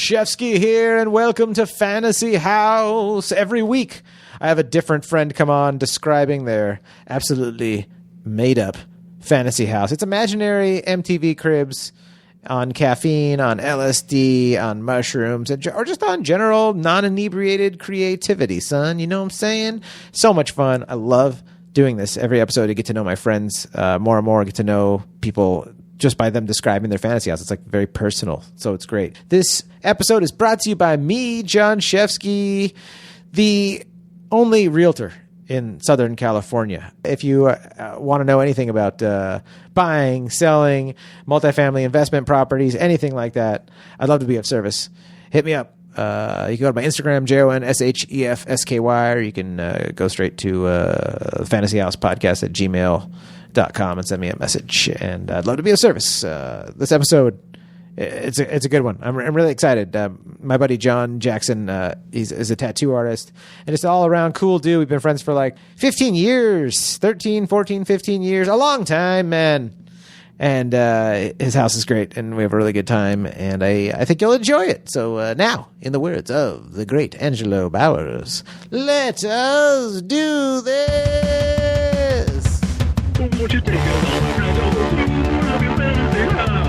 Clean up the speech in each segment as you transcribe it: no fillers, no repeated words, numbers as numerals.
Shefsky here, and welcome to Fantasy House. Every week, I have a different friend come on describing their absolutely made-up fantasy house. It's imaginary MTV cribs on caffeine, on LSD, on mushrooms, or just on general non-inebriated creativity, son. You know what I'm saying? So much fun. I love doing this every episode to get to know my friends more and more, get to know people just by them describing their fantasy house. It's like very personal, so it's great. This episode is brought to you by me, Jon Shefsky, the only realtor in Southern California. If you want to know anything about buying, selling, multifamily investment properties, anything like that, I'd love to be of service. Hit me up. You can go to my Instagram, JONSHEFSKY, or you can go straight to Fantasy House Podcast at gmail.com and send me a message, and I'd love to be of service. This episode, it's a good one. I'm really excited. My buddy Jon Jackson, is a tattoo artist and just all around cool dude. We've been friends for like 15 years, 13, 14, 15 years, a long time, man. And his house is great, and we have a really good time, and I think you'll enjoy it. So now, in the words of the great Angelo Bowers, let us do this. Won't you take us all around all the food of your fantasy house?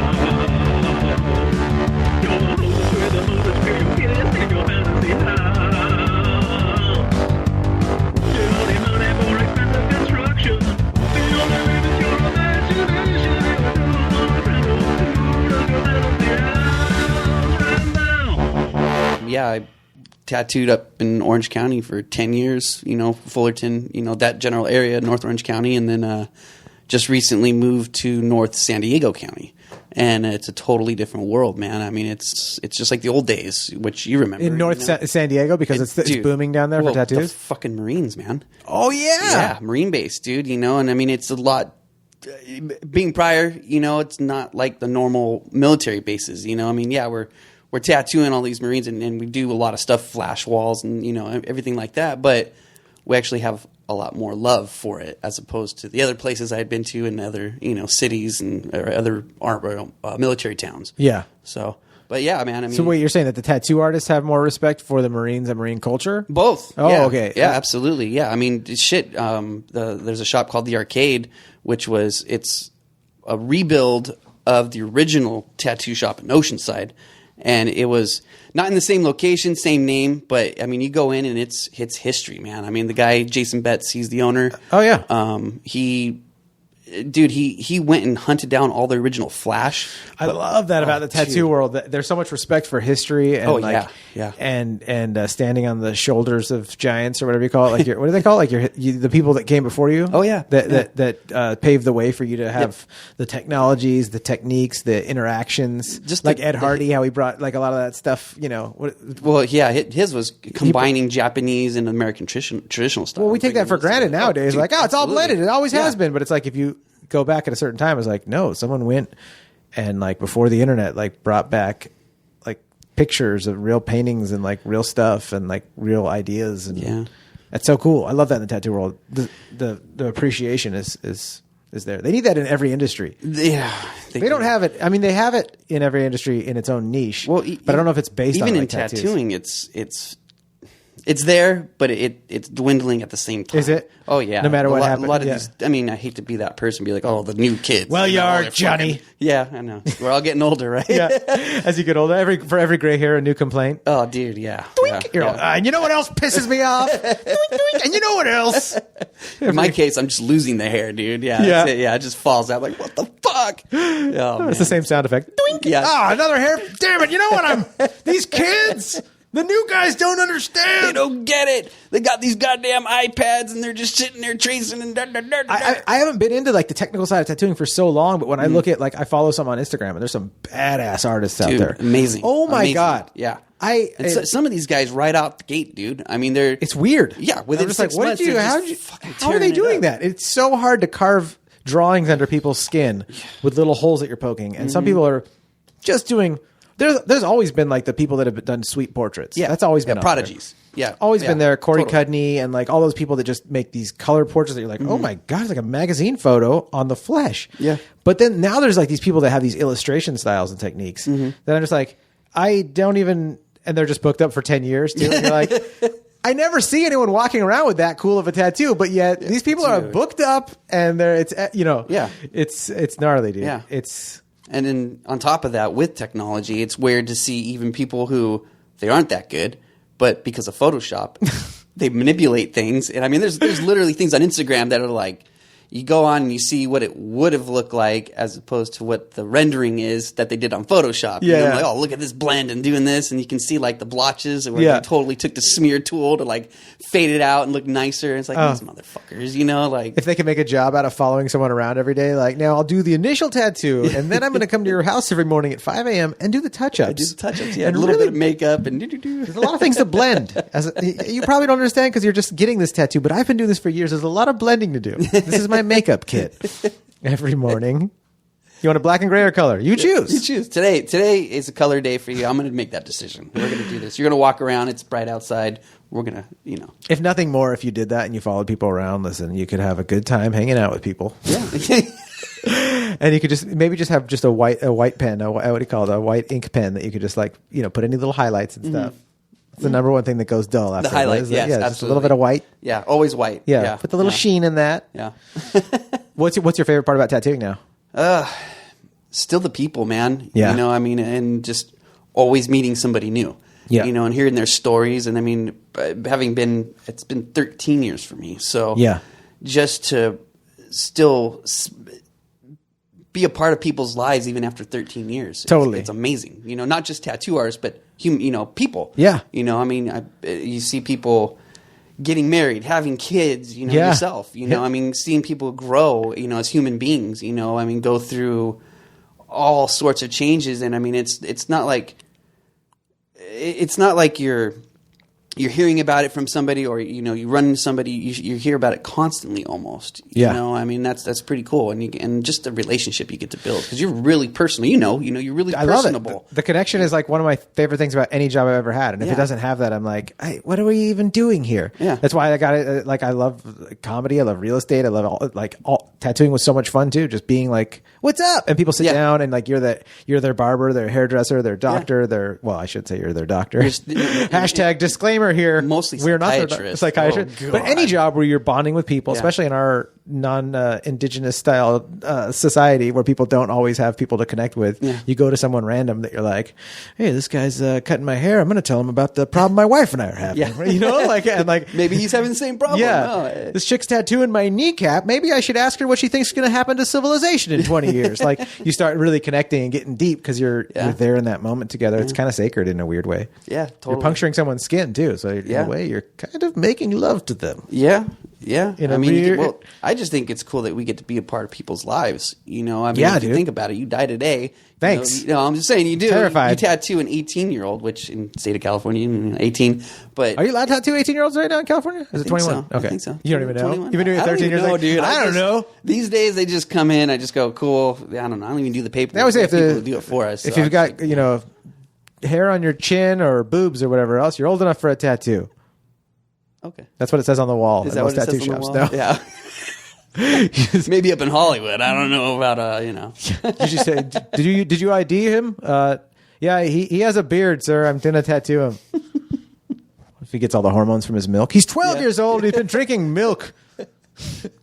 You're the hostess with the most experience in your fantasy house. The only money for expensive construction. The only way is your imagination. Yeah, I tattooed up in Orange County for 10 years, Fullerton, that general area, North Orange County, and then just recently moved to North San Diego County. And it's a totally different world, man. I mean, it's just like the old days, which you remember. In North San Diego, because it's booming down there for tattoos? The fucking Marines, man. Oh, yeah. Yeah, Marine base, dude, and I mean, it's a lot. Being prior, it's not like the normal military bases, I mean, yeah, we're tattooing all these Marines, and we do a lot of stuff, flash walls and, everything like that. But we actually have a lot more love for it as opposed to the other places I had been to in other, cities or other military towns. Yeah. So, but yeah, man, I mean. So wait, you're saying that the tattoo artists have more respect for the Marines and Marine culture? Both. Oh, yeah. Okay. Yeah, absolutely. Yeah. I mean, shit. There's a shop called The Arcade, it's a rebuild of the original tattoo shop in Oceanside. And it was not in the same location, same name, but I mean, you go in and it's history, man. I mean, the guy, Jason Betts, he's the owner. Oh, yeah. He went and hunted down all the original Flash. I love that about the tattoo world. There's so much respect for history and and standing on the shoulders of giants or whatever you call it. Like what do they call it? Like the people that came before you. Oh yeah, that paved the way for you to have the technologies, the techniques, the interactions. Just like Ed Hardy, how he brought like a lot of that stuff. Well, yeah, his was combining Japanese and American traditional stuff. Well, we take that for granted nowadays. Dude, it's all blended. It always has been. But it's like if you go back at a certain time, it's like, no, someone went and like before the internet, like brought back like pictures of real paintings and like real stuff and like real ideas. And that's so cool. I love that in the tattoo world. The appreciation is there. They need that in every industry. Yeah. They don't have it. I mean, they have it in every industry in its own niche, but I don't know if it's based on even like in tattoos. Tattooing. It's there, but it's dwindling at the same time. Is it? Oh, yeah. No matter what happens. A lot of these, I mean, I hate to be that person, be like, oh, the new kids. Well, you are, Johnny. Yeah, I know. We're all getting older, right? Yeah. As you get older, for every gray hair, a new complaint. Oh, dude, yeah. Doink. And you know what else pisses me off? Doink, doink. And you know what else? In my case, I'm just losing the hair, dude. Yeah. That's it. Yeah, it just falls out. Like, what the fuck? Oh, it's the same sound effect. Doink. Yeah. Ah, another hair. Damn it. You know what these kids... The new guys don't understand. They don't get it. They got these goddamn iPads and they're just sitting there tracing and I haven't been into like the technical side of tattooing for so long, but when I look at like I follow some on Instagram and there's some badass artists out there. Amazing. Oh my God. Yeah. Some of these guys right out the gate, dude. I mean, it's weird. Yeah. Within 6 months, how are they doing that? It's so hard to carve drawings under people's skin with little holes that you're poking. And some people are just doing. There's always been like the people that have done sweet portraits. Yeah, that's always been prodigies. Yeah, always been there. Corey Cudney and like all those people that just make these color portraits that you're like, oh my God, it's like a magazine photo on the flesh. Yeah, but then now there's like these people that have these illustration styles and techniques that I'm just like, I don't even, and they're just booked up for 10 years too. And you're like, I never see anyone walking around with that cool of a tattoo, but yet these people are booked up and it's gnarly, dude. Yeah. It's, and then on top of that, with technology, it's weird to see even people who they aren't that good, but because of Photoshop, they manipulate things. And I mean, there's literally things on Instagram that are like, you go on and you see what it would have looked like as opposed to what the rendering is that they did on Photoshop. Yeah. And I'm like, oh, look at this blend and doing this. And you can see like the blotches where they totally took the smear tool to like fade it out and look nicer. It's like, these motherfuckers, you know, like. If they can make a job out of following someone around every day, like, now I'll do the initial tattoo and then I'm going to come to your house every morning at 5 a.m. and do the touch-ups. Yeah. And a little bit of makeup and there's a lot of things to blend. You probably don't understand because you're just getting this tattoo, but I've been doing this for years. There's a lot of blending to do. This is my makeup kit every morning. You want a black and gray or color? You choose. You choose. Today is a color day for you. I'm going to make that decision. We're going to do this. You're going to walk around. It's bright outside. We're going to, If nothing more, if you did that and you followed people around, listen, you could have a good time hanging out with people. Yeah. And you could just have just a white pen, what do you call it? A white ink pen that you could just like, put any little highlights and stuff. It's the number one thing that goes dull after the highlights. Yes, absolutely. Just a little bit of white. Yeah, always white. Yeah. Put the little sheen in that. Yeah. What's your favorite part about tattooing now? Still the people, man. Yeah. You know, I mean, and just always meeting somebody new. Yeah. You know, and hearing their stories. And I mean, it's been 13 years for me. So yeah, just to still be a part of people's lives even after 13 years. Totally. It's amazing. You know, not just tattoo artists, but people. Yeah. You know, I mean, you see people getting married, having kids, yourself, I mean, seeing people grow, as human beings, I mean, go through all sorts of changes. And I mean, it's not like you're hearing about it from somebody, or you run into somebody, you hear about it constantly almost. Yeah. I mean, that's pretty cool, and just the relationship you get to build, because you're really personal. You're really personable. I love it. The connection is like one of my favorite things about any job I've ever had, and if it doesn't have that, I'm like, hey, what are we even doing here? Yeah. That's why I got it. Like, I love comedy, I love real estate, I love all tattooing was so much fun too. Just being like, what's up? And people sit down and like you're their barber, their hairdresser, their doctor, I should say you're their doctor. Hashtag disclaimer here. Mostly we're not psychiatrists. But any job where you're bonding with people, especially in our non-indigenous style society where people don't always have people to connect with, you go to someone random that you're like, hey, this guy's cutting my hair. I'm going to tell him about the problem my wife and I are having. And maybe he's having the same problem. Yeah, this chick's tattooing my kneecap. Maybe I should ask her what she thinks is going to happen to civilization in 20 years. Like, you start really connecting and getting deep because you're there in that moment together. It's kind of sacred in a weird way. Yeah, totally. You're puncturing someone's skin too, so in a way you're kind of making love to them. Yeah. I mean, I just think it's cool that we get to be a part of people's lives. I mean, if you think about it, you die today. Thanks. I'm just saying, you do. Terrified. You tattoo an 18-year-old, which in the state of California, 18. But are you allowed to tattoo 18-year-olds right now in California? Is it 21? So. Okay. I think so. You don't even know. 21. You've been doing it 13 years. No, dude. I don't know. These days they just come in. I just go, cool. I don't know. I don't even do the paperwork. They always say people do it for us. If you've got hair on your chin or boobs or whatever else, you're old enough for a tattoo. Okay. That's what it says on the wall. Is that what it tattoo says on the shops? wall? No. Yeah. Maybe up in Hollywood. I don't know about Did you say? Did you ID him? Yeah, he has a beard, sir. I'm gonna tattoo him. If he gets all the hormones from his milk, he's 12 years old. He's been drinking milk.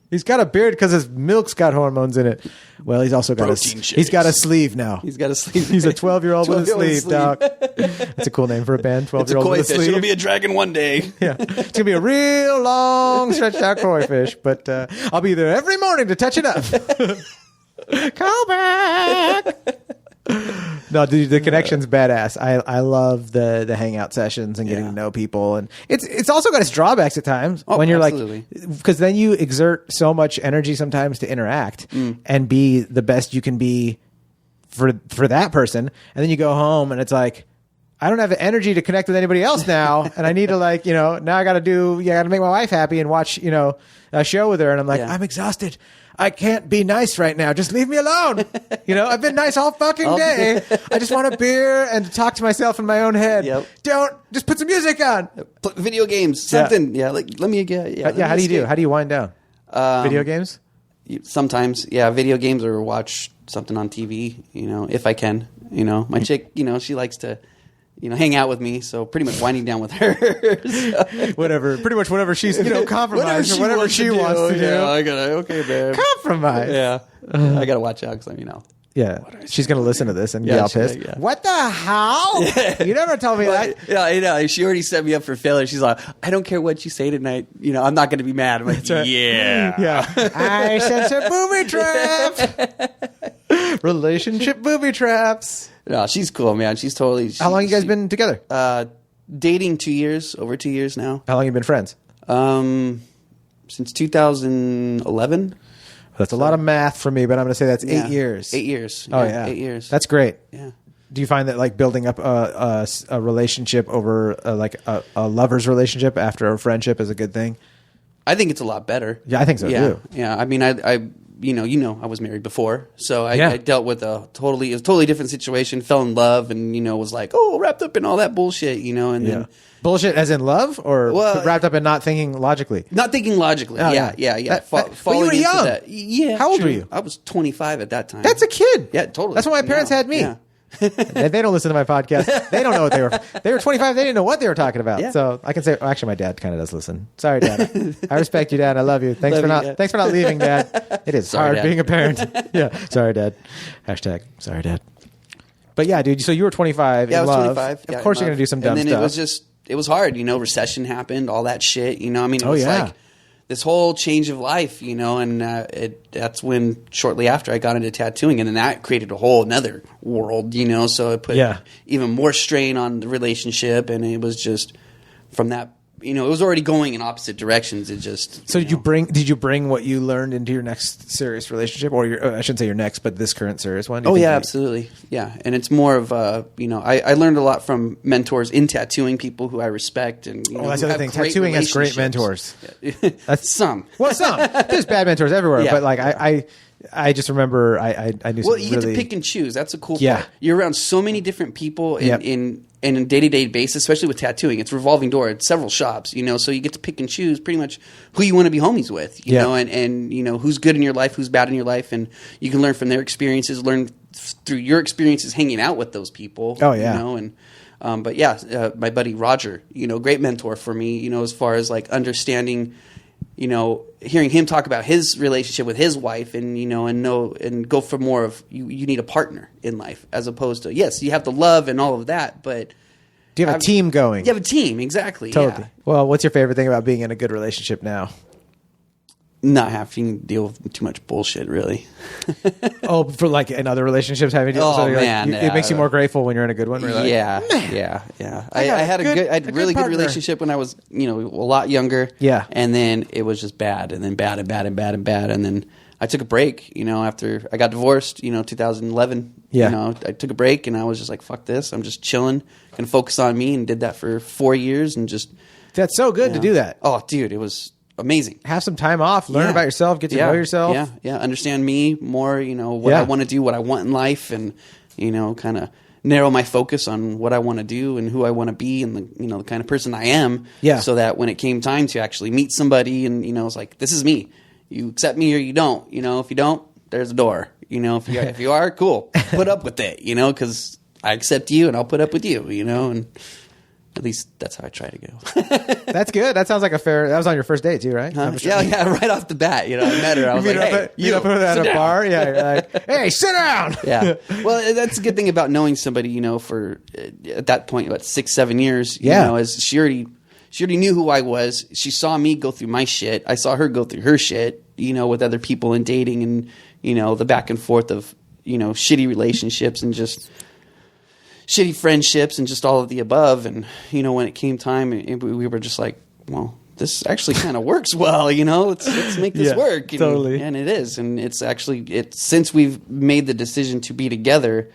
He's got a beard because his milk's got hormones in it. Well, he's also got he's got a sleeve now. He's got a sleeve. He's a 12-year-old with a sleeve, Doc. That's a cool name for a band. 12-year-old with a sleeve. It'll be a dragon one day. Yeah, it's gonna be a real long, stretched out koi fish. But I'll be there every morning to touch it up. Call back. No, dude, the connection's badass. I love the hangout sessions and getting to know people, and it's also got its drawbacks at times when you're absolutely. because then you exert so much energy sometimes to interact and be the best you can be for that person, and then you go home and it's like, I don't have the energy to connect with anybody else now, and I need to now I got to make my wife happy and watch a show with her, and I'm like, I'm exhausted. I can't be nice right now. Just leave me alone. I've been nice all fucking day. I just want a beer and to talk to myself in my own head. Yep. Don't just put some music on. Video games, something. Yeah, like let me get. Yeah. How do you do? How do you wind down? Video games? Sometimes, video games, or watch something on TV. If I can. My chick, she likes to hang out with me. So pretty much winding down with her. So, Pretty much whatever she's, compromised or whatever she wants to do. Yeah, I gotta, okay, man. Compromise. Yeah. I gotta watch out because Yeah, she's going to listen to this and get all pissed. Yeah. What the hell? You never told me that. Yeah, I know. She already set me up for failure. She's like, I don't care what you say tonight. I'm not going to be mad. I'm like, yeah. Yeah. I sense a booby trap. Relationship booby traps. No, she's cool, man. She's totally. How long you guys been together? Dating 2 years, over 2 years now. How long you been friends? Since 2011. That's a lot of math for me, but I'm going to say that's 8 years. 8 years. Oh, yeah. 8 years. That's great. Yeah. Do you find that like building up a relationship over like a lover's relationship after a friendship is a good thing? I think it's a lot better. Yeah, I think so too. Yeah. I mean, I I was married before, so I dealt with a totally different situation. Fell in love, and was like, wrapped up in all that bullshit, and then. Bullshit as in love, or wrapped up in not thinking logically? Not thinking logically. Oh, yeah. But you were young. That. Yeah. How old were you? I was 25 at that time. That's a kid. Yeah, totally. That's when my parents had me. Yeah. They don't listen to my podcast. They don't know what they were. They were 25. They didn't know what they were talking about. Yeah. So I can say, actually, my dad kind of does listen. Sorry, Dad. I respect you, Dad. I love you. Thanks for not leaving, Dad. It is hard Dad. being a parent. Yeah. Sorry, Dad. Hashtag sorry, Dad. But yeah, dude. So you were 25. Yeah, in I was love. 25. Of course, you're gonna do some dumb stuff. And then stuff. it was hard. Recession happened, all that shit. It was yeah. like this whole change of life. And that's when shortly after I got into tattooing, and then that created a whole another world. So it put even more strain on the relationship, and it was just from that. It was already going in opposite directions. It just. So did you bring what you learned into your next serious relationship, or I shouldn't say your next, but this current serious one? Oh yeah, absolutely. Yeah, and it's more of I learned a lot from mentors in tattooing, people who I respect, and that's the other thing. Tattooing has great mentors. That's some. Well, some. There's bad mentors everywhere, Yeah. but like I just remember I knew. Well, some you really, get to pick and choose. That's a cool Yeah. part. You're around so many different people in a day-to-day basis, especially with tattooing. It's a revolving door. It's several shops, so you get to pick and choose pretty much who you want to be homies with, you know, and who's good in your life, who's bad in your life, and you can learn from their experiences, learn through your experiences hanging out with those people. Oh, yeah. But my buddy Roger, great mentor for me, as far as like understanding, hearing him talk about his relationship with his wife, and and go for more of you need a partner in life, as opposed to, yes, you have the love and all of that, but do you have a team going? You have a team, exactly. Totally. Yeah. Well, what's your favorite thing about being in a good relationship now? Not having to deal with too much bullshit, really. Oh, for like in other relationships, having to deal Oh, with man, it makes you more grateful when you're in a good one. Where you're like, Yeah. I got had a really good partner. relationship when I was, a lot younger. Yeah. And then it was just bad, and then bad and bad and bad and bad, and then I took a break. After I got divorced, 2011. Yeah. I took a break, and I was just like, fuck this. I'm just chilling, gonna focus on me, and did that for 4 years, and just. That's so good to do that. Oh, dude, it was amazing. Have some time off, learn about yourself, get to know yourself. Yeah. Understand me more, what I want to do, what I want in life, and, kind of narrow my focus on what I want to do and who I want to be, and the kind of person I am. Yeah. So that when it came time to actually meet somebody, and, it's like, this is me. You accept me or you don't. If you don't, there's a door. If you are, cool. Put up with it, because I accept you and I'll put up with you, and at least that's how I try to go. That's good. That sounds like that was on your first date too, right? Huh? Yeah, right off the bat. I met her. I was like, hey, you up at a bar? Yeah, you're like, hey, sit down. Yeah. Well, that's a good thing about knowing somebody, for at that point, about 6-7 years, as she already knew who I was. She saw me go through my shit. I saw her go through her shit, with other people and dating, and, the back and forth of, shitty relationships and just shitty friendships and just all of the above. And, when it came time, we were just like, well, this actually kind of works well, let's make this work. Totally. And it is. And it's since we've made the decision to be together,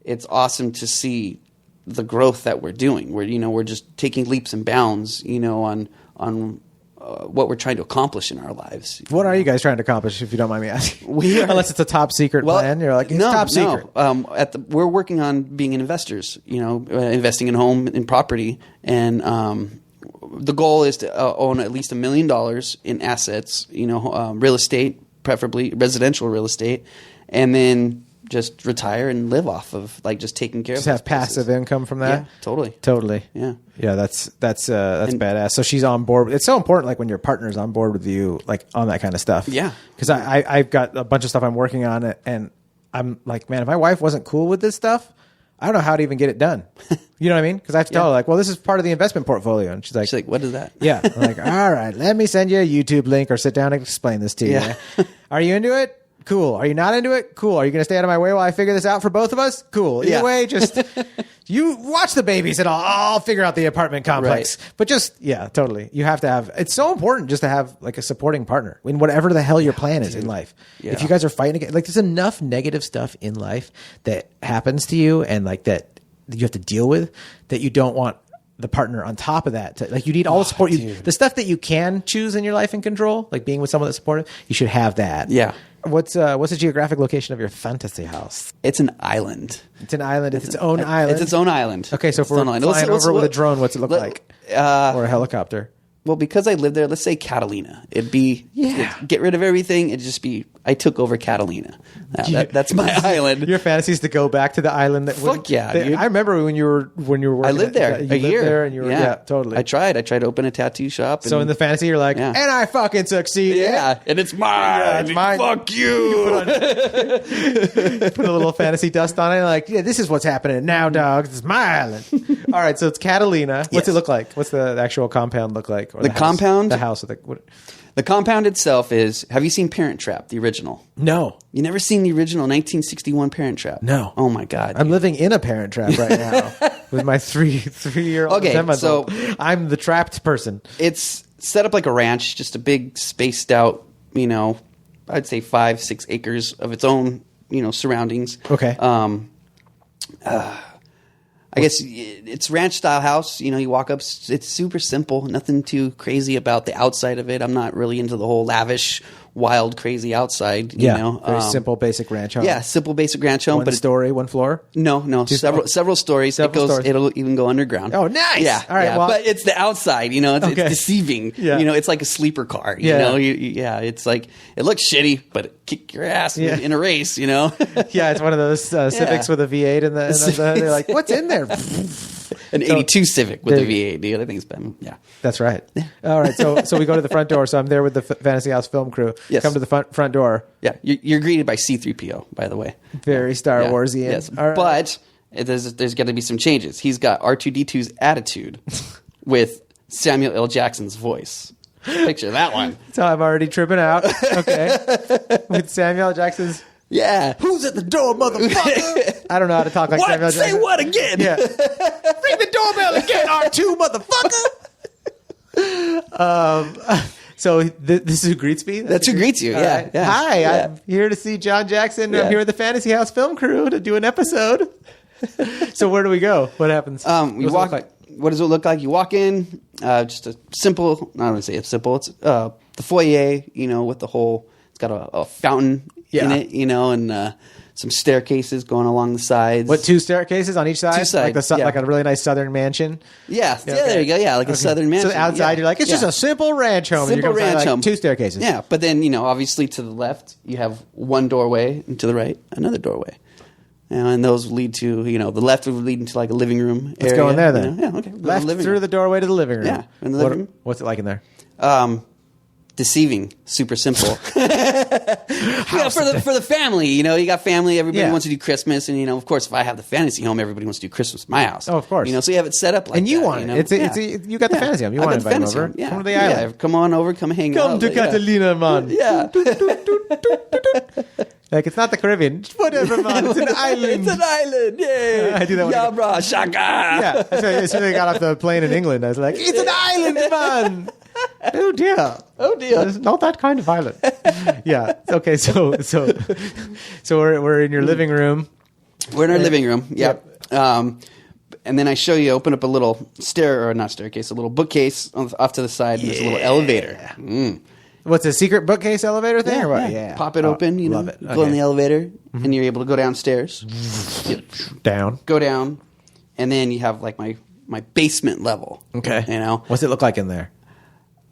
it's awesome to see the growth that we're doing. We're just taking leaps and bounds, on what we're trying to accomplish in our lives. What are you guys trying to accomplish, if you don't mind me asking? Unless it's a top secret plan, you're like, it's top secret. We're working on being investors, investing in home and property, and the goal is to own at least $1 million in assets, real estate, preferably residential real estate, and then just retire and live off of like just taking care Just of have passive income from that. Yeah, totally. Totally. Yeah. Yeah, that's badass. So she's on board. It's so important, like when your partner's on board with you, like on that kind of stuff. Yeah. Because I've got a bunch of stuff I'm working on, and I'm like, man, if my wife wasn't cool with this stuff, I don't know how to even get it done. You know what I mean? Because I have to tell her, like, well, this is part of the investment portfolio. And she's like, what is that? Yeah. I'm like, all right, let me send you a YouTube link or sit down and explain this to you. Yeah. Are you into it? Cool. Are you not into it? Cool. Are you going to stay out of my way while I figure this out for both of us? Cool. Either way, just you watch the babies and I'll figure out the apartment complex. Right. But just, yeah, totally. You have to have, it's so important just to have like a supporting partner in whatever the hell your plan is in life. Yeah. If you guys are fighting against, like there's enough negative stuff in life that happens to you and like that you have to deal with that you don't want the partner on top of that. Like you need all the support. The stuff that you can choose in your life and control, like being with someone that's supportive, you should have that. Yeah. What's the geographic location of your fantasy house? It's an island. It's an island. It's its own island. It's its own island. Okay, so if we're flying over with a drone, what's it look like? Or a helicopter? Well, because I live there, let's say Catalina. It'd be get rid of everything. It'd just be I took over Catalina. That's my island. Your fantasy is to go back to the island. Fuck yeah, dude. I remember when you were working. I lived there a year. There and you were, yeah, totally. I tried to open a tattoo shop. So in the fantasy, you're like, and I fucking succeeded. Yeah, and it's mine. Yeah, it's mine. Fuck you. Put a little fantasy dust on it. Like, yeah, this is what's happening now, dog. This is my island. All right, so it's Catalina. What's it look like? What's the actual compound look like? Or the compound? The house. What? The compound itself is. Have you seen Parent Trap, the original? No. You never seen the original 1961 Parent Trap? No. Oh my god. I'm living in a Parent Trap right now with my three-year-old. Okay, so I'm the trapped person. It's set up like a ranch, just a big spaced out. I'd say 5-6 acres of its own. Surroundings. Okay. I guess it's ranch style house. You walk up. It's super simple. Nothing too crazy about the outside of it. I'm not really into the whole lavish, wild, crazy outside. Very simple, basic ranch home. Yeah, simple, basic ranch home. One story, one floor. No, several stories. It'll even go underground. Oh, nice. Yeah, all right. Yeah. Well, but it's the outside. It's deceiving. Yeah. It's like a sleeper car. It's like it looks shitty, but it kick your ass in a race. Yeah, it's one of those Civics with a V8 in the they're like, what's in there? An 82 Civic with a V8. The other thing's been, That's right. All right, so we go to the front door. So I'm there with the Fantasy House film crew. Yes. Come to the front door. Yeah, you're greeted by C-3PO, by the way. Very Star Warsian. Yes, right. but there's got to be some changes. He's got R2-D2's attitude with Samuel L. Jackson's voice. Picture that one. So I'm already tripping out. Okay, with Samuel L. Jackson's. Yeah. Who's at the door, motherfucker? I don't know how to talk like What? Samuel L. Jackson. Say what again? Yeah. Ring the doorbell again, R2, motherfucker. So this is who greets me? That's who greets you, yeah. Right. Yeah. Hi, Yeah. I'm here to see Jon Jackson. Yeah. I'm here with the Fantasy House film crew to do an episode. So where do we go? What happens? We walk. What does it look like? You walk in, just a simple. I don't want to say it's simple. It's the foyer, with the whole. It's got a fountain in it, and some staircases going along the sides. What, 2 staircases on each side? Two sides, like a really nice southern mansion. Yeah, there you go. Yeah, like a southern mansion. So outside, you're like, it's just a simple ranch home. Simple ranch home. 2 staircases. Yeah, but then obviously to the left you have one doorway, and to the right another doorway. And those lead to, the left would lead into like a living room area. Let's go in there then. Yeah, okay. Left through the doorway to the living room. Yeah, in the living room. What's it like in there? Deceiving, super simple. For the family, you got family. Everybody wants to do Christmas, and of course, if I have the fantasy home, everybody wants to do Christmas at my house. Oh, of course. So you have it set up like and you that, want it. You got the fantasy home. You want to invite them over. Yeah. Come to the island. Yeah, come on over. Come hang out. Come to Catalina, man. Yeah. Like, it's not the Caribbean. Whatever, man. It's an island. It's an island. Yeah. I do that when Yabra, shaka. Yeah. As soon as I got off the plane in England, I was like, it's an island, man. Oh, dear. Oh, dear. It's not that kind of island. Yeah. Okay, so we're in your living room. We're in our living room. Yep. And then I show you, open up a little a little bookcase off to the side. There's a little elevator. What's a secret bookcase elevator thing? Or what? Yeah. Pop it open, love it. Go in the elevator, and you're able to go downstairs. Down. Go down, and then you have like my basement level. Okay. You know? What's it look like in there?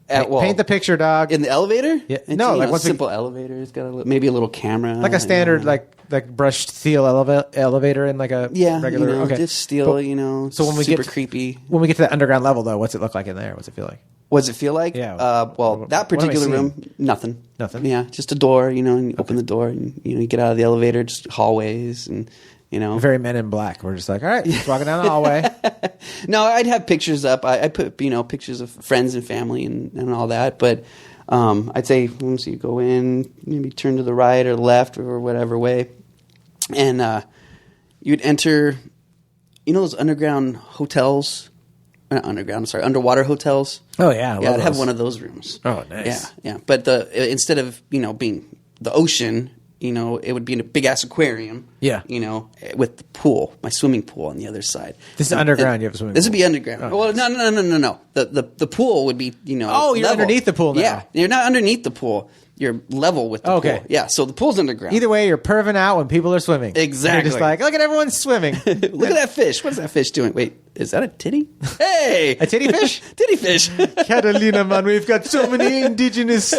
Paint the picture, dog. In the elevator? Yeah. It's, No, like a once we- simple elevator. It's got maybe a little camera. like a standard, like brushed steel elevator in like a regular. Okay, just steel. But- So when we super get creepy. when we get to the underground level, though, what's it look like in there? What's it feel like? What does it feel like? Yeah. Well, What that am I particular seeing? room, nothing. Nothing? Yeah, just a door. And you open the door, and you get out of the elevator, just hallways, and Very Men in Black. We're just like, all right, just walking down the hallway. No, I'd have pictures up. I put pictures of friends and family and all that. But I'd say once you go in, maybe turn to the right or left or whatever way, and you'd enter. Those underground hotels. Not underground. I'm sorry, underwater hotels. Oh yeah, I'd have one of those rooms. Oh, nice. Yeah. But instead of being the ocean, it would be in a big ass aquarium. Yeah. With the pool, my swimming pool on the other side. This is underground. You have a swimming This pool. would be underground. Oh, Well, no. The pool would be Oh, you're level. underneath the pool now. Yeah, you're not underneath the pool. You're level with the Okay. pool. Yeah, so the pool's underground. Either way, you're perving out when people are swimming. Exactly. You're just like, look at everyone swimming. Look at that fish. What is that fish doing? Wait, is that a titty? Hey, A titty fish? titty fish. Catalina, man, we've got so many indigenous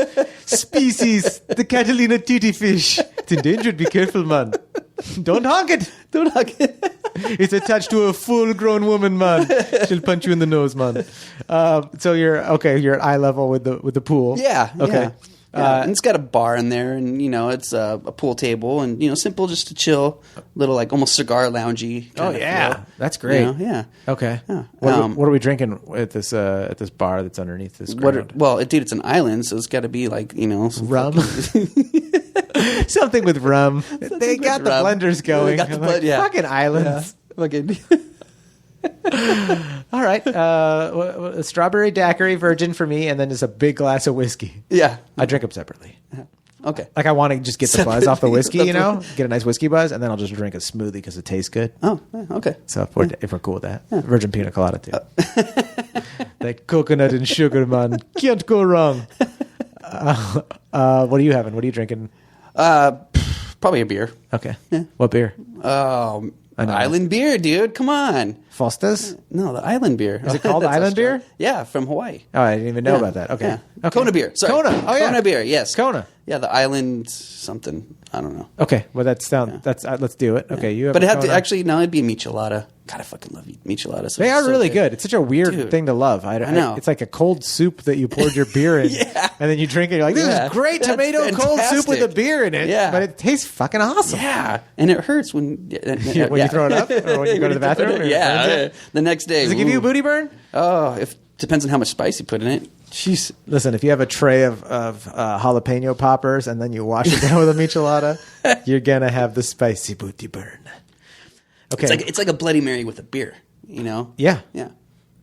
species. The Catalina titty fish. It's endangered. Be careful, man. Don't honk it. Don't hug it. It's attached to a full-grown woman, man. She'll punch you in the nose, man. So you're at eye level with the pool. Yeah. Okay. Yeah. And it's got a bar in there, and it's a pool table, and simple just to chill, little like almost cigar loungy. Oh kind of yeah, feel. that's great. Yeah. Okay. Yeah. What are we drinking at this bar that's underneath this ground? Dude, it's an island, so it's got to be like some Rum? fucking- Something with rum. They got the rum. blenders going. They got the I'm like, blend- yeah. Fucking islands. Fucking- All right. A strawberry daiquiri virgin for me, and then just a big glass of whiskey. yeah. I drink them separately. Okay. Like I want to just get the buzz off the whiskey, Separately. get a nice whiskey buzz, and then I'll just drink a smoothie because it tastes good. Oh, yeah, okay. So if we're cool with that, virgin pina colada too. Like coconut and sugar, man, can't go wrong. What are you having? What are you drinking? Probably a beer. Okay. What beer? I know. Island beer, dude. Come on. Foster's? No, the island beer. Is it called That's island beer? Yeah, from Hawaii. Oh, I didn't even know Yeah. about that. Okay. Yeah. Okay. Kona beer. Sorry. Kona. Oh, yeah. Kona beer. Yes. Kona. Yeah, the island something. I don't know. Okay. Well, that's let's do it. Okay. You have But a it had to Kona. actually no, it'd be a michelada. God, I fucking love micheladas. They are really good. It's such a weird Dude. thing to love. I know. It's like a cold soup that you poured your beer in, Yeah. and then you drink it. You're like, this Yeah. is great That's tomato cold soup with a fantastic. beer in it. Yeah. But it tastes fucking awesome. Yeah, and it hurts when When you throw it up, or when you go to the bathroom. or it burns Yeah, it? the next day. Does it give you a booty burn? Oh, depends on how much spice you put in it. Jeez. Listen, if you have a tray of jalapeno poppers and then you wash it down with a michelada, you're gonna have the spicy booty burn. Okay. It's like a Bloody Mary with a beer. Yeah. Yeah.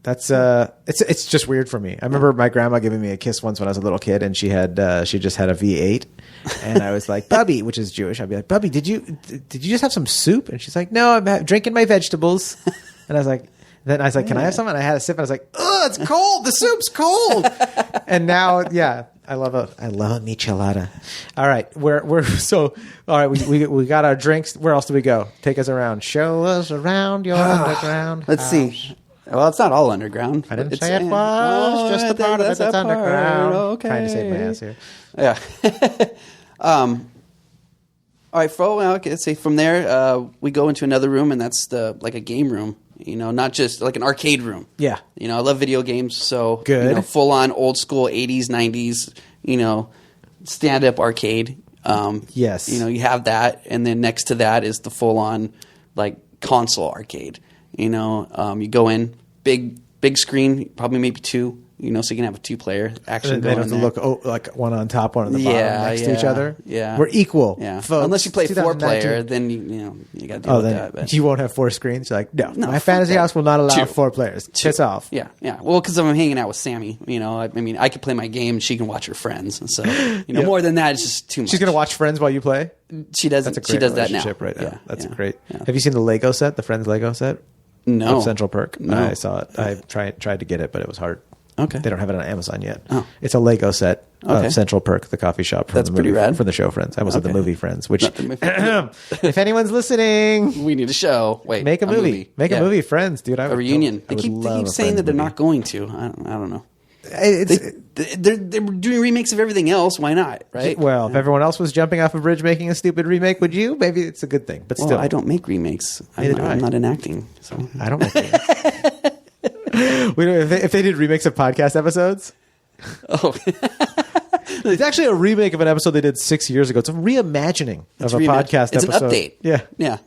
That's it's just weird for me. I remember my grandma giving me a kiss once when I was a little kid, and she just had a V8, and I was like, "Bubby," which is Jewish. I'd be like, "Bubby, did you just have some soup?" And she's like, "No, I'm drinking my vegetables." And I was like, "Can I have some?" And I had a sip, and I was like, "Oh, it's cold. The soup's cold." And now, yeah, I love a michelada. All right, all right. We got our drinks. Where else do we go? Take us around. Show us around your underground. Let's see. Well, it's not all underground. I didn't It's- say it was just a part of it that's a that's underground. part. Okay. Trying to save my ass here. Yeah. All right, let's say from there we go into another room, and that's like a game room. Not just like an arcade room. Yeah. I love video games, so Good. Full on old school 80s, 90s. Stand up arcade. Yes. You have that, and then next to that is the full on like console arcade. You go in big screen, probably maybe two. So you can have a 2-player action. They don't going have to there. look like one on top, one on the bottom next to each yeah, other. Yeah, We're equal. Yeah, folks. unless you play 2019. 4-player, then you got to deal Oh, with then that. But. you won't have 4 screens. You're like, no, No, my fuck fantasy that. house will not allow 2. 4 players. Piss off. Yeah. Well, because I'm hanging out with Sammy. I mean, I could play my game, and she can watch her friends. And so, more than that, it's just too much. She's gonna watch Friends while you play. She does. That's a great She does that now. relationship right now. Yeah, That's yeah, great. yeah. Have you seen the Lego set, the Friends Lego set? No. Of Central Perk. No. I saw it. I tried to get it, but it was hard. Okay. They don't have it on Amazon yet. Oh. It's a Lego set Okay. of Central Perk, the coffee shop. From That's the pretty movie, rad. For the show Friends. I was at the Okay. movie Friends, which, Not the movie. if anyone's listening, We need a show. Wait, make a movie. Make Yeah. a movie Friends, dude. I A would reunion. I They would keep love a saying that Friends they're movie. not going to. I don't know. They're doing remakes of everything else. Why not? Right. Well, if everyone else was jumping off a bridge making a stupid remake, would you? Maybe it's a good thing. But still, I don't make remakes. I'm not in acting. So I don't make remakes. If they did remakes of podcast episodes. Oh. It's actually a remake of an episode they did 6 years ago. It's a reimagining of a podcast it's episode. It's an update. Yeah.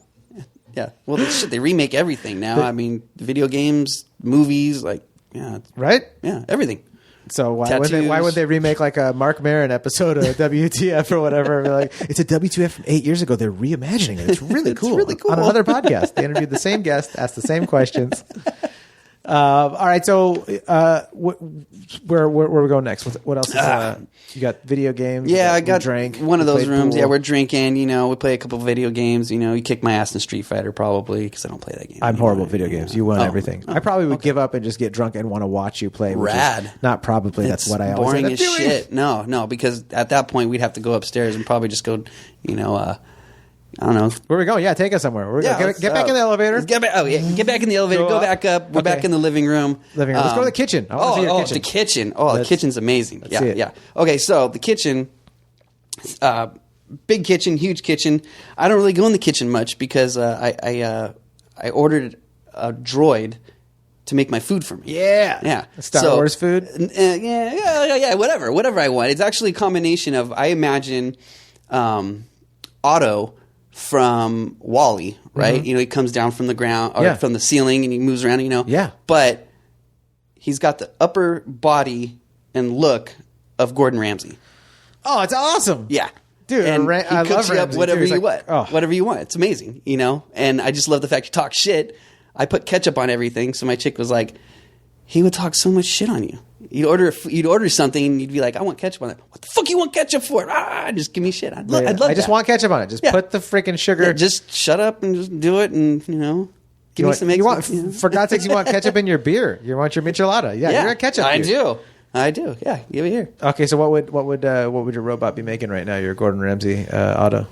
Yeah. Well, they remake everything now. I mean, video games, movies, right? Yeah, everything. So why would they remake like a Mark Maron episode of WTF or whatever? Be like, it's a WTF from 8 years ago. They're reimagining it. It's really cool. It's really cool. On another podcast, they interviewed the same guest, asked the same questions. All right, so where are we going next? What else? You got video games? Yeah, I got drank. One of those rooms. Pool. Yeah, we're drinking. We play a couple of video games. You kick my ass in Street Fighter probably because I don't play that game. I'm horrible at video games. You won everything. I probably would give up and just get drunk and want to watch you play. Rad. Not probably. That's what I always boring end up as doing. shit. No, because at that point we'd have to go upstairs and probably just go. I don't know. Where are we going? Yeah, take us somewhere. Get back in the elevator. Get back in the elevator. Go back up. We're back in the living room. Let's go to the kitchen. I want to see your kitchen. The kitchen. The kitchen's amazing. Yeah. Okay, so the kitchen, big kitchen, huge kitchen. I don't really go in the kitchen much because I ordered a droid to make my food for me. Yeah. Star Wars food? Yeah, whatever I want. It's actually a combination of, I imagine, Otto from WALL-E, right? Mm-hmm. He comes down from the ground or from the ceiling and he moves around, Yeah. But he's got the upper body and look of Gordon Ramsay. Oh, it's awesome. Yeah. Dude, and I he love cooks you up Ramsay, whatever too. He's you like, want. Whatever you want. It's amazing, And I just love the fact you talk shit. I put ketchup on everything, so my chick was like, he would talk so much shit on you. You'd order something, and you'd be like, I want ketchup on it. What the fuck you want ketchup for? Just give me shit. I'd love I just that. want ketchup on it. Just put the freaking sugar. Yeah, just shut up and just do it, and give me some. For God's sakes, you want ketchup in your beer. You want your michelada. Yeah, you're a ketchup. I do. Yeah, give it here. Okay, so what would your robot be making right now? Your Gordon Ramsay Otto.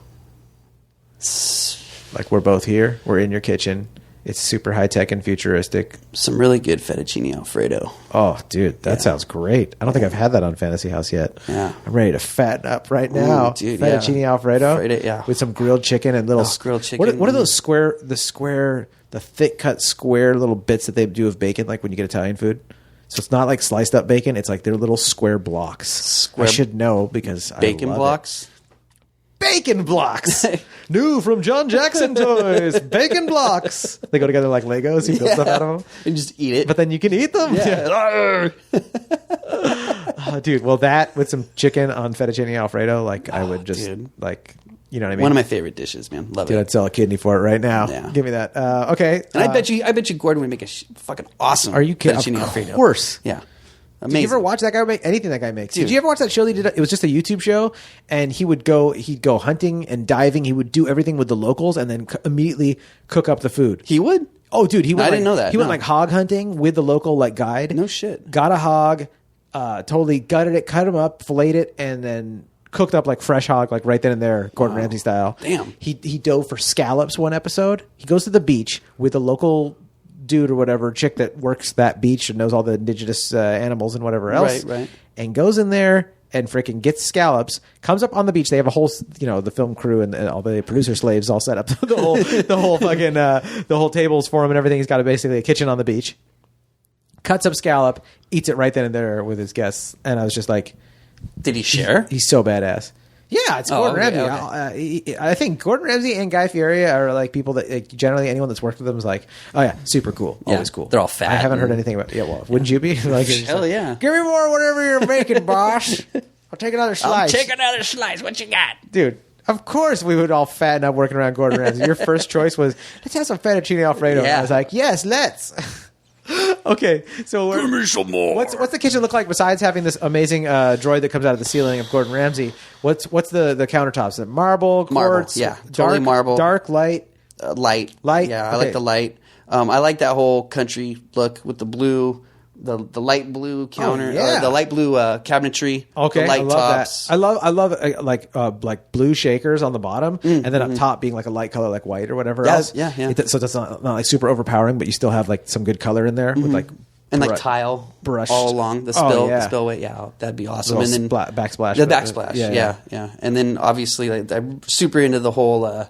Like we're both here. We're in your kitchen. It's super high tech and futuristic. Some really good fettuccine Alfredo. Oh, dude, that sounds great. I don't think I've had that on Fantasy House yet. Yeah, I'm ready to fatten up right now. Dude, fettuccine Alfredo, with some grilled chicken and little grilled chicken. What are those the thick cut square little bits that they do of bacon, like when you get Italian food? So it's not like sliced up bacon; it's like they're little square blocks. I should know because bacon I love blocks. It. Bacon blocks, new from Jon Jackson Toys. Bacon blocks. They go together like Legos. You build stuff out of them and just eat it. But then you can eat them. Yeah. Oh, dude. Well, that with some chicken on fettuccine Alfredo, I would just like, you know what I mean. One of my favorite dishes, man. Love Dude, it. I'd sell a kidney for it right now. Yeah. Give me that. Okay. And I bet you Gordon would make a fucking awesome. Are you kidding? fettuccine Of Alfredo. course. Yeah. Did Amazing. you ever watch that guy make anything that guy makes? Dude. Did you ever watch that show? It was just a YouTube show, and he'd go hunting and diving. He would do everything with the locals, and then immediately cook up the food. He would? Oh, dude, he went. I didn't know that. He went like hog hunting with the local guide. No shit. Got a hog, totally gutted it, cut him up, filleted it, and then cooked up like fresh hog, like right then and there, Gordon Ramsay style. Damn. He dove for scallops one episode. He goes to the beach with the local dude or whatever chick that works that beach and knows all the indigenous animals and whatever else. Right. And goes in there and freaking gets scallops. Comes up on the beach. They have a whole, the film crew and all the producer slaves all set up the whole fucking the whole tables for him and everything. He's got basically a kitchen on the beach. Cuts up scallop, eats it right then and there with his guests, and I was just like, did he share? He's so badass. Yeah, it's Gordon Ramsay. Okay. I think Gordon Ramsay and Guy Fieri are like people that generally anyone that's worked with them is like, oh yeah, super cool, always cool. They're all fat. I haven't heard anything about. Yeah, well, wouldn't you be? Hell yeah. Give me more whatever you're making, boss. I'll take another slice. Take another slice. What you got, dude? Of course, we would all fatten up working around Gordon Ramsay. Your first choice was let's have some fettuccine Alfredo. Yeah. And I was like, yes, let's. Okay, so give me some more. What's the kitchen look like besides having this amazing droid that comes out of the ceiling of Gordon Ramsay? What's the countertops? Is it marble, quartz, yeah, totally marble, dark, light, light. Yeah, I like the light. I like that whole country look with the blue, the light blue counter, the light blue cabinetry. Okay, the light I love tops. that. I love like blue shakers on the bottom, and then up top being like a light color, like white or whatever else. Yeah. So it's not like super overpowering, but you still have like some good color in there with like And like tile brushed all along the spillway. Yeah, that'd be awesome. And then backsplash. The backsplash. Yeah. And then obviously, like, I'm super into the whole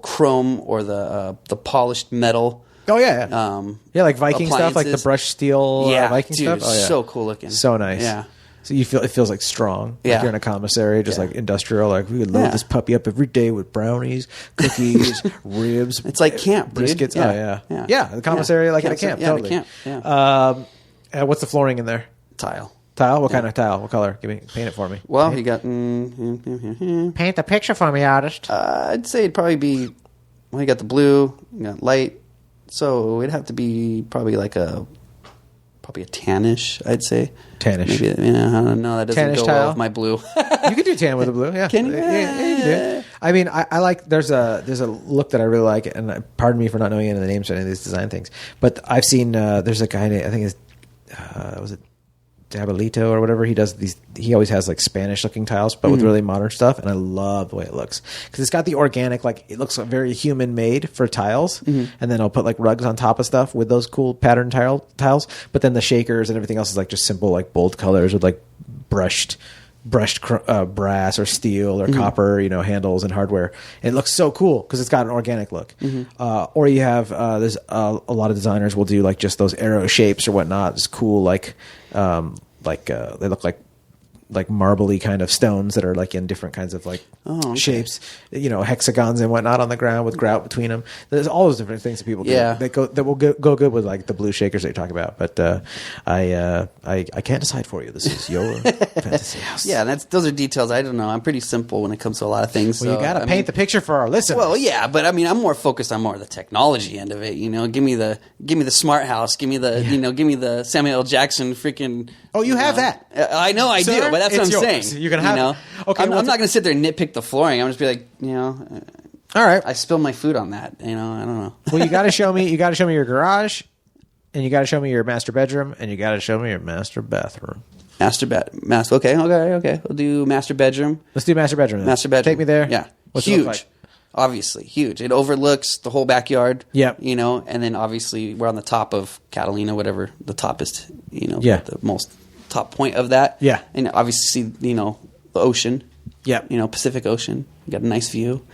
chrome or the polished metal. Oh yeah. Like Viking stuff, like the brushed steel. Viking dude, stuff. Oh yeah, so cool looking. So nice. Yeah. So it feels like strong. Like you're in a commissary, just like industrial. Like we would load this puppy up every day with brownies, cookies, ribs. It's like camp, dude. Briskets. Yeah. The commissary, like at a camp. Totally. At a camp. Yeah. What's the flooring in there? Tile. What kind of tile? What color? Paint it for me. Well, you got. Paint the picture for me, artist. I'd say it'd probably be. Well, you got the blue. You got light. So it'd have to be probably like probably a tannish, I'd say. Tannish. Maybe, I don't know. That doesn't tannish go tile? well with my blue. You can do tan with the blue, yeah. Can you? Yeah, you can do. I mean, I like, there's a look that I really like, and pardon me for not knowing any of the names of any of these design things, but I've seen, there's a guy, I think it's, was it Dabelito or whatever, he always has like Spanish looking tiles, but with really modern stuff, and I love the way it looks because it's got the organic, like it looks very human made for tiles, and then I'll put like rugs on top of stuff with those cool pattern tiles, but then the shakers and everything else is like just simple like bold colors with like brushed brass or steel or copper, handles and hardware. And it looks so cool because it's got an organic look. Or you have there's a lot of designers will do like just those arrow shapes or whatnot. It's cool, like they look like marbly kind of stones that are like in different kinds of like shapes, hexagons and whatnot on the ground with grout between them. There's all those different things that people do that will go good with like the blue shakers that you talk about. But I can't decide for you. This is your fantasy house. Yeah, those are details. I don't know. I'm pretty simple when it comes to a lot of things. Well, you got to paint the picture for our listeners. Well, yeah, but I mean, I'm more focused on more of the technology end of it. Give me the smart house. Give me the give me the Samuel L. Jackson freaking. Oh, you have that. I know I do, but that's what I'm yours. saying. You're gonna have. Okay, I'm not going to sit there and nitpick the flooring. I'm just be like, all right. I spilled my food on that. I don't know. Well, you got to show me. You got to show me your garage, and you got to show me your master bedroom, and you got to show me your master bathroom. Okay. We'll do master bedroom. Let's do master bedroom. Then. Master bedroom. Take me there. Yeah. What's huge. It look like? Obviously huge. It overlooks the whole backyard. Yep. And then obviously we're on the top of Catalina, whatever the top is. The most top point of that. Yeah. And obviously the ocean. Yep. Pacific Ocean. You got a nice view.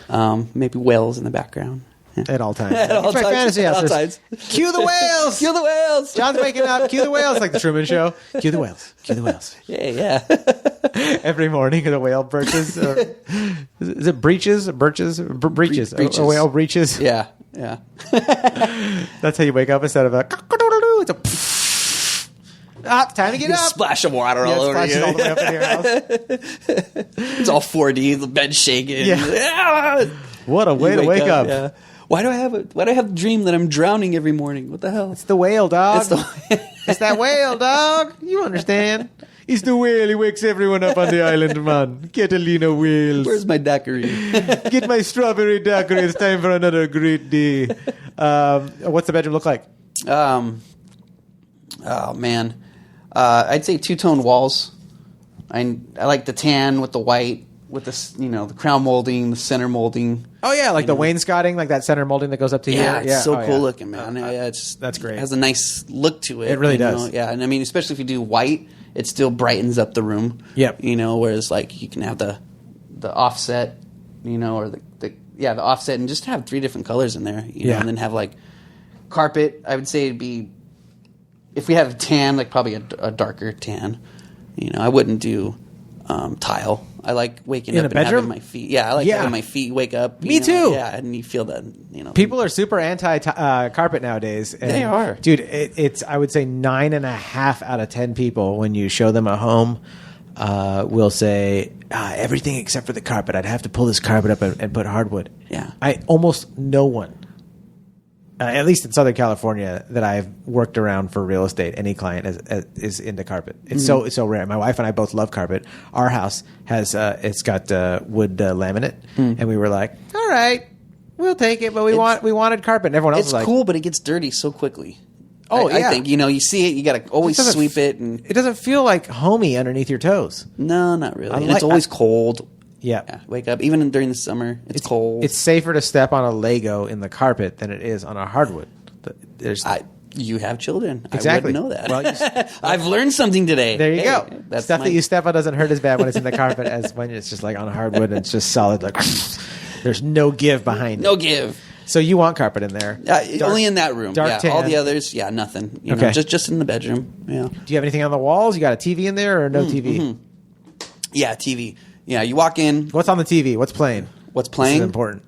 Maybe whales in the background. Yeah. At all times. At all times. Fantasy house. At all times. Cue the whales. Cue the whales. John's waking up. Cue the whales, like the Truman Show. Cue the whales. Cue the whales. Yeah. Every morning, the whale birches. Is it breaches? Birches? Breaches. A whale breaches. Yeah. That's how you wake up instead of a. It's a. Time to get up. Splash of water all over you. All the way up in your house. It's all 4D. The bed's shaking. Yeah. What a way to wake up. Yeah. Why do I have the dream that I'm drowning every morning? What the hell? It's the whale, dog. It's that whale, dog. You understand? It's the whale. He wakes everyone up on the island, man. Catalina whales. Where's my daiquiri? Get my strawberry daiquiri. It's time for another great day. What's the bedroom look like? Oh, man. I'd say two-tone walls. I like the tan with the white, with the crown molding, the center molding. Oh yeah, like the wainscoting, like that center molding that goes up to here. Yeah, it's so cool looking, man. That's great. It has a nice look to it. It really does. Yeah, and I mean, especially if you do white, it still brightens up the room. Yep. Whereas like you can have the offset, or the offset, and just have 3 different colors in there. And then have like carpet. I would say it'd be. If we have a tan, like probably a darker tan, I wouldn't do tile. I like waking in up a and bedroom? having my feet. Yeah, I like having my feet wake up. Me too. Yeah, and you feel that. People are super anti carpet nowadays. And they are, dude. It's I would say 9.5 out of 10 people when you show them a home will say everything except for the carpet. I'd have to pull this carpet up and put hardwood. Yeah, almost no one. At least in Southern California, that I've worked around for real estate, any client is into carpet. It's so rare. My wife and I both love carpet. Our house has it's got wood laminate, and we were like, all right, we'll take it, but we wanted carpet. And everyone else was like, it's cool, but it gets dirty so quickly. Oh, I think you see it, you got to always sweep it, and it doesn't feel like homey underneath your toes. No, not really. And it's always cold. Yeah. Wake up. Even during the summer, it's cold. It's safer to step on a Lego in the carpet than it is on a hardwood. You have children. Exactly. I wouldn't know that. Well, I've learned something today. There you go. That's Stuff that you step on doesn't hurt as bad when it's in the carpet as when it's just like on hardwood and it's just solid. Like there's no give behind it. No give. So you want carpet in there? Only in that room. Dark tan. All the others, nothing. You know, just in the bedroom. Yeah. Do you have anything on the walls? You got a TV in there or no TV? Mm-hmm. Yeah, TV. Yeah, you walk in. What's on the TV? What's playing? What's playing? This is important.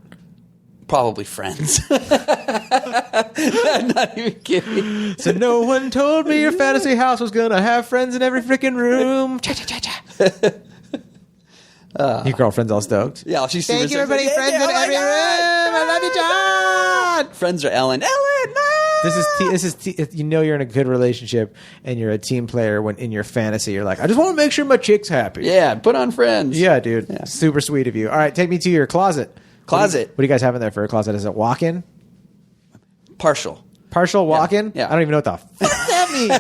Probably Friends. I'm not even kidding. So no one told me your fantasy house was going to have friends in every freaking room. Cha-cha-cha-cha. Your girlfriend's all stoked. Yeah, she's thank you, everybody. Friends in every room. I love you, John. Friends are Ellen. Ellen, no! This is you know you're in a good relationship and you're a team player when in your fantasy you're like, I just want to make sure my chick's happy. Yeah, put on Friends. Yeah, dude. Yeah. Super sweet of you. All right, take me to your closet. What do you guys have in there for a closet? Is it walk-in? Partial walk-in? Yeah. I don't even know what the fuck that means.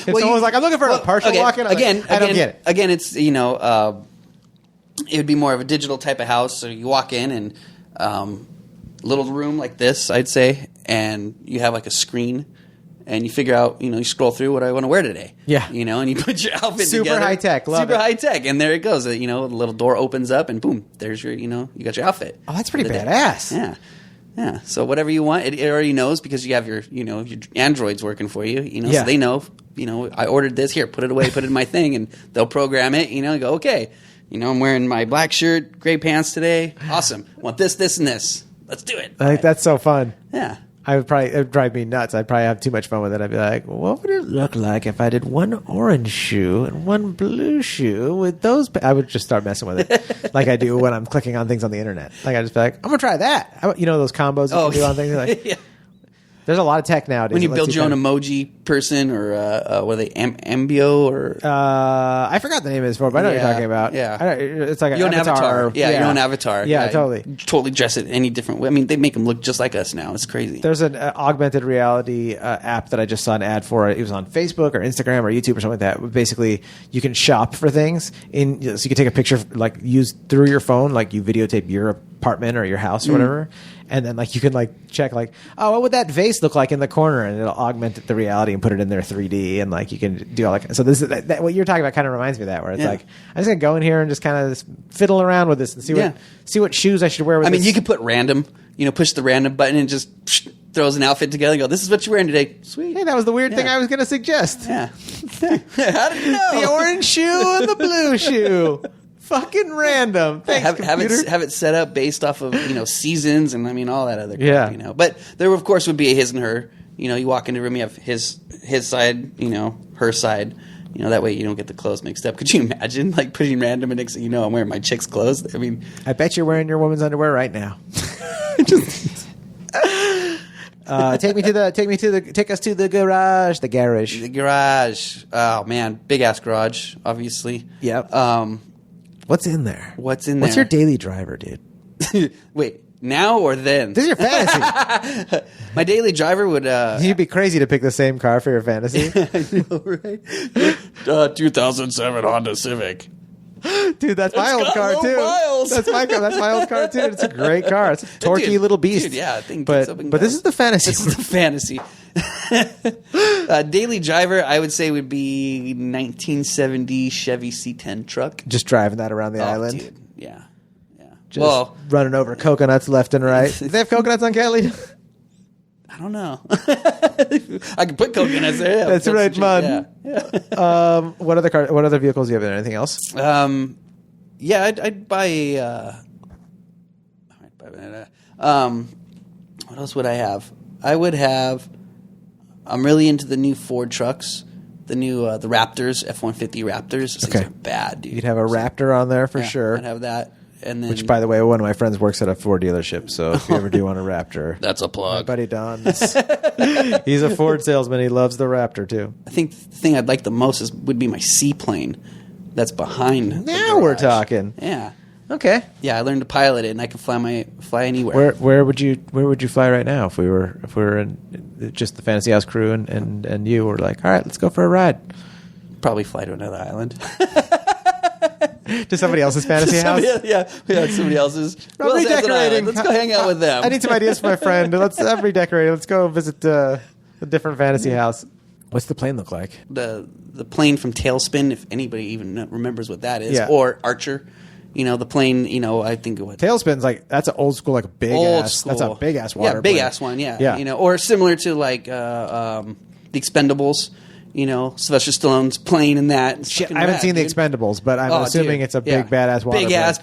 If someone's like, I'm looking for a partial walk-in, I don't get it. Again, it's, it would be more of a digital type of house. So you walk in and little room like this, I'd say, and you have like a screen. And you figure out, you scroll through what I want to wear today. Yeah. And you put your outfit Super together. high-tech. Love Super it. high-tech. And there it goes. The little door opens up and boom, there's your, you got your outfit. Oh, that's pretty badass. Yeah. Yeah. So whatever you want, it already knows because you have your, your Androids working for you, Yeah. So they know, I ordered this, here, put it away, put it in my thing, and they'll program it, and go, okay, I'm wearing my black shirt, gray pants today. Awesome. Want this, this, and this. Let's do it. I think that's so fun. Yeah. It would drive me nuts. I'd probably have too much fun with it. I'd be like, what would it look like if I did one orange shoe and one blue shoe with those? I would just start messing with it like I do when I'm clicking on things on the internet. Like I just be like, I'm going to try that. Those combos you can do on things. Like, yeah. There's a lot of tech nowadays. When you build your own emoji person or what are they, Ambio or... I forgot the name of this for, but I know what you're talking about. Yeah. It's like your own avatar. Yeah, your own avatar. Yeah, totally. You totally dress it any different way. I mean, they make them look just like us now. It's crazy. There's an augmented reality app that I just saw an ad for. It was on Facebook or Instagram or YouTube or something like that. Basically, you can shop for things. So you can take a picture, like use through your phone, like you videotape your apartment or your house or whatever. And then you can check what would that vase look like in the corner, and it'll augment the reality and put it in there 3D, and you can do all so this is that what you're talking about kind of reminds me of that, where it's I'm just gonna go in here and just kind of fiddle around with this and see what shoes I should wear with this. You could put random, push the random button and just throws an outfit together and go, this is what you're wearing today. Sweet. Hey, that was the weird thing I was gonna suggest. Yeah. How did you know? The orange shoe and the blue shoe. Fucking random. Thanks, have it set up based off of seasons and all that other crap, But there of course would be a his and her. You walk into a room, you have his side, her side. That way you don't get the clothes mixed up. Could you imagine putting random and next thing I'm wearing my chick's clothes? I mean, I bet you're wearing your woman's underwear right now. Take us to the garage. The garage. Oh man, big ass garage, obviously. Yep. What's in there? What's your daily driver, dude? Wait, now or then? This is your fantasy. My daily driver would... You'd be crazy to pick the same car for your fantasy. I know, right? 2007 Honda Civic. Dude, that's my old car too. Miles. That's my old car too. It's a great car. It's a torquey little beast. Dude, yeah, I think. But this is the fantasy. This is the fantasy. Daily driver, I would say, would be 1970 Chevy C10 truck. Just driving that around the island. Dude, yeah. Just running over coconuts left and right. Do they have coconuts on Catalina? I don't know. I can put coconuts there. Yeah, that's right, man. Yeah. What other vehicles do you have in there? Anything else? Yeah, I'd buy. What else would I have? I would have. I'm really into the new Ford trucks, the new the Raptors, F-150 Raptors. Those things are bad, dude. You'd have a Raptor on there for sure. I'd have that. And then, which, by the way, one of my friends works at a Ford dealership, so if you ever do want a Raptor... That's a plug. My buddy Don. He's a Ford salesman. He loves the Raptor, too. I think the thing I'd like the most would be my seaplane that's behind Now we're talking. Yeah. Okay. Yeah, I learned to pilot it, and I can fly anywhere. Where would you fly right now if we were in just the Fantasy House crew and you were like, all right, let's go for a ride? Probably fly to another island. To somebody else's fantasy house? Yeah, somebody else's. I'm redecorating. Let's go hang out with them. I need some ideas for my friend. I'm redecorating. Let's go visit A different fantasy house. What's the plane look like? The plane from Tailspin, if anybody even remembers what that is, Yeah. or Archer. The plane. I think what Tailspin's like that's an old school, like a big old ass. school. That's a big ass water. Yeah, big plane. ass one. Yeah, Yeah. or similar to like the Expendables. Sylvester Stallone's plane in that. It's Shit, fucking I haven't rad, seen the dude. Expendables, but I'm Oh, assuming dude. it's a big badass water big plane. ass.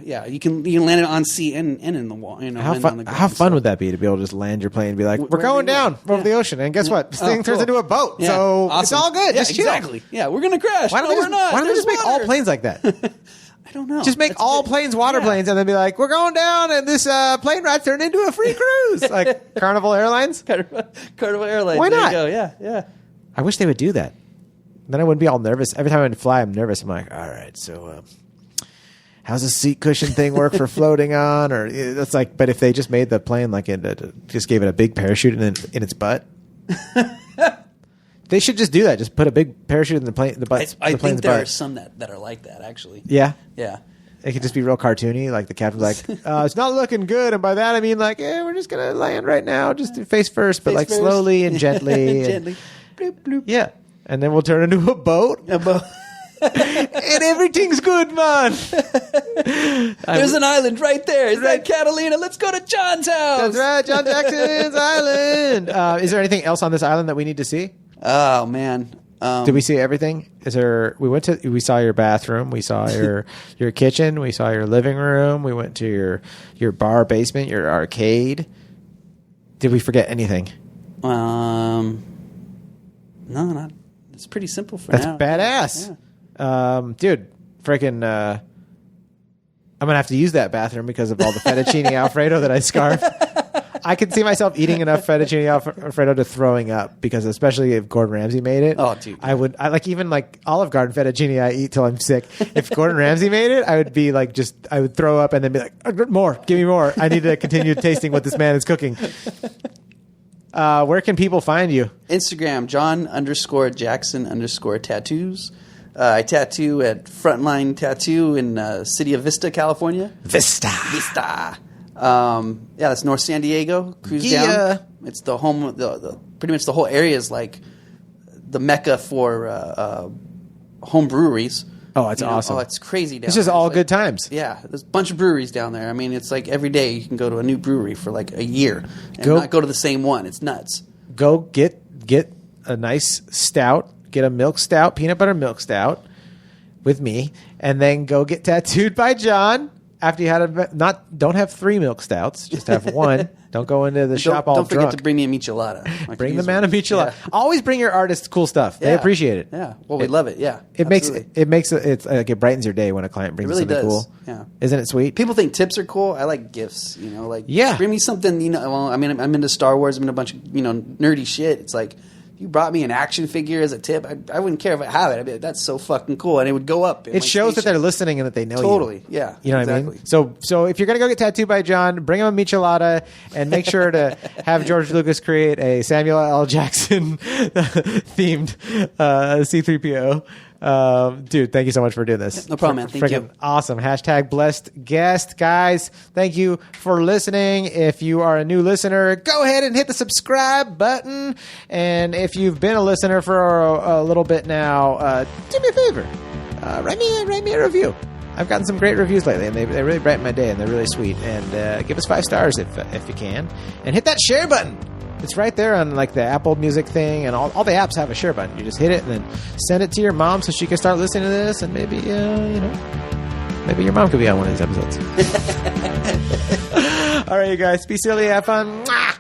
Yeah. You can land it on sea and in the water. How and fun? on the ground, How fun so. would that be to be able to just land your plane and be like, "We're Wherever going you down want. over Yeah. the ocean," and guess what? This Oh, thing turns cool. into a boat. Yeah, So it's awesome. all good. Yeah, Just chill. exactly. Yeah, we're gonna crash. Why don't No, we we're not. Why don't we There's just make all water. planes like that? I don't know. Just make That's all good. planes water Yeah. planes, and then be like, "We're going down, and this plane ride turned into a free cruise," like Carnival Airlines. Carnival Airlines. Why There not? you go. Yeah. I wish they would do that. Then I wouldn't be all nervous. Every time I fly, I'm nervous. I'm like, all right, so how's the seat cushion thing work for floating on? Or that's like, but if they just made the plane like just gave it a big parachute in its butt, they should just do that. Just put a big parachute in the plane, the butt. I the think plane's there are butt. some that are like that actually. Yeah. Yeah. It could just be real cartoony. Like the captain's like, it's not looking good. And by that, I mean like, we're just going to land right now. Just face first, but Face like first. slowly and gently. Gently. Bloop, bloop. Yeah. And then we'll turn into a boat. And everything's good, man. There's an island right there. Is that Catalina? Let's go to John's house. That's right, Jon Jackson's island. Is there anything else on this island that we need to see? Oh man. Did we see everything? We saw your bathroom, we saw your kitchen, we saw your living room, we went to your bar basement, your arcade. Did we forget anything? No, not. It's pretty simple for That's now. badass. Dude, freaking I'm gonna have to use that bathroom because of all the fettuccine Alfredo that I scarfed. I can see myself eating enough fettuccine Alfredo to throwing up, because especially if Gordon Ramsay made it. Oh, dude. I like even like Olive Garden fettuccine I eat till I'm sick. If Gordon Ramsay made it, I would be like I would throw up and then be like, more, give me more. I need to continue tasting what this man is cooking. Where can people find you? Instagram, Jon_Jackson_tattoos. I tattoo at Frontline Tattoo in City of Vista, California. Vista. That's North San Diego. Cruise down. It's the home. The pretty much the whole area is like the mecca for home breweries. Oh, it's awesome. Oh, it's crazy down It's just there. all It's good times. Yeah, there's a bunch of breweries down there. I mean, it's like every day you can go to a new brewery for like a year and not go to the same one. It's nuts. Go get a nice stout. Get a milk stout, peanut butter milk stout with me, and then go get tattooed by Jon. After you had don't have 3 milk stouts, just have one. Don't go into the shop all Don't forget drunk. to bring me a michelada. Bring the man a michelada. Always bring your artists cool stuff. They appreciate it. Yeah, well, we love it. Yeah, It makes it's like it brightens your day when a client brings It really something does. cool. Yeah. Isn't it sweet? People think tips are cool. I like gifts. Yeah. bring me something. Well, I mean, I'm into Star Wars. I'm into a bunch of nerdy shit. It's like, you brought me an action figure as a tip, I wouldn't care if I have it. I'd be like, that's so fucking cool, and it would go up. It shows that they're listening and that they know you. Totally, yeah. You know what I exactly. mean? So if you're going to go get tattooed by Jon, bring him a michelada, and make sure to have George Lucas create a Samuel L. Jackson themed C-3PO. Dude, thank you so much for doing this. No problem, man. Thank you. Awesome. # blessed guest. Guys, thank you for listening. If you are a new listener, go ahead and hit the subscribe button. And if you've been a listener for a little bit now, do me a favor. Write me a review. I've gotten some great reviews lately, and they really brighten my day, and they're really sweet. And give us 5 stars if you can. And hit that share button. It's right there on like the Apple Music thing, and all the apps have a share button. You just hit it and then send it to your mom so she can start listening to this, and maybe maybe your mom could be on one of these episodes. All right, you guys, be silly, have fun. Mwah!